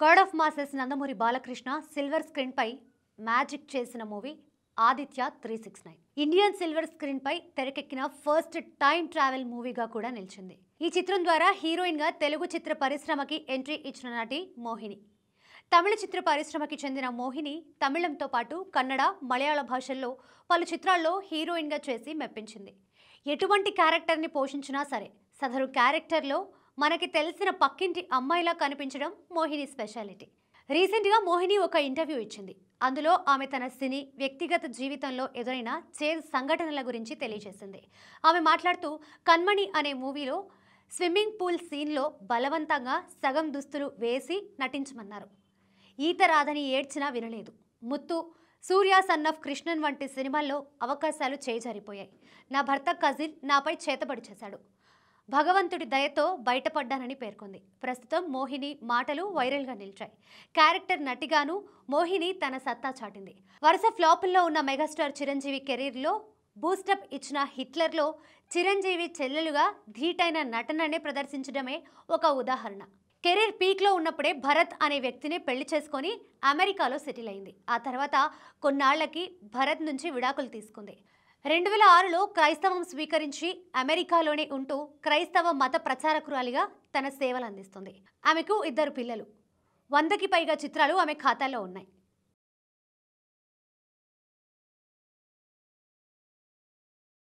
God of masses Nandamuri Balakrishna silver screen పై magic చేసిన movie Aditya 369. Indian silver screen పై తెరకెక్కిన ఫస్ట్ టైం ట్రావెల్ మూవీగా కూడా నిలిచింది. ఈ చిత్రం ద్వారా హీరోయిన్ గా తెలుగు చిత్ర పరిశ్రమకి ఎంట్రీ ఇచ్చిన నటి మోహిని. తమిళ చిత్ర పరిశ్రమకి చెందిన మోహిని తమిళంతో పాటు కన్నడ, మలయాళ భాషల్లో పలు చిత్రాల్లో హీరోయిన్ గా చేసి మెప్పించింది. ఎటువంటి క్యారెక్టర్ని పోషించినా సరే సదరు క్యారెక్టర్లో మనకి తెలిసిన పక్కింటి అమ్మాయిలా కనిపించడం మోహిని స్పెషాలిటీ. రీసెంట్గా మోహిని ఒక ఇంటర్వ్యూ ఇచ్చింది. అందులో ఆమె తన సినీ వ్యక్తిగత జీవితంలో ఎదురైన చేదు సంఘటనల గురించి తెలియజేసింది. ఆమె మాట్లాడుతూ కన్మణి అనే మూవీలో స్విమ్మింగ్ పూల్ సీన్లో బలవంతంగా సగం దుస్తులు వేసి నటించమన్నారు. ఈత రాదని ఏడ్చినా వినలేదు. ముత్తు, సూర్య సన్ ఆఫ్ కృష్ణన్ వంటి సినిమాల్లో అవకాశాలు చేజారిపోయాయి. నా భర్త కజిన్ నాపై చేతబడి చేశాడు. భగవంతుడి దయతో బయటపడ్డానని పేర్కొంది. ప్రస్తుతం మోహిని మాటలు వైరల్గా నిలిచాయి. క్యారెక్టర్ నటిగాను మోహిని తన సత్తా చాటింది. వరుస ఫ్లాపుల్లో ఉన్న మెగాస్టార్ చిరంజీవి కెరీర్లో బూస్టప్ ఇచ్చిన హిట్లర్లో చిరంజీవి చెల్లెలుగా ధీటైన నటననే ప్రదర్శించడమే ఒక ఉదాహరణ. కెరీర్ పీక్లో ఉన్నప్పుడే భరత్ అనే వ్యక్తిని పెళ్లి చేసుకొని అమెరికాలో సెటిల్ అయింది. ఆ తర్వాత కొన్నాళ్లకి భరత్ నుంచి విడాకులు తీసుకుంది. 2006లో క్రైస్తవం స్వీకరించి అమెరికాలోనే ఉంటూ క్రైస్తవ మత ప్రచారకురాలిగా తన సేవలు అందిస్తుంది. ఆమెకు 2 పిల్లలు. 100కి పైగా చిత్రాలు ఆమె ఖాతాలో ఉన్నాయి.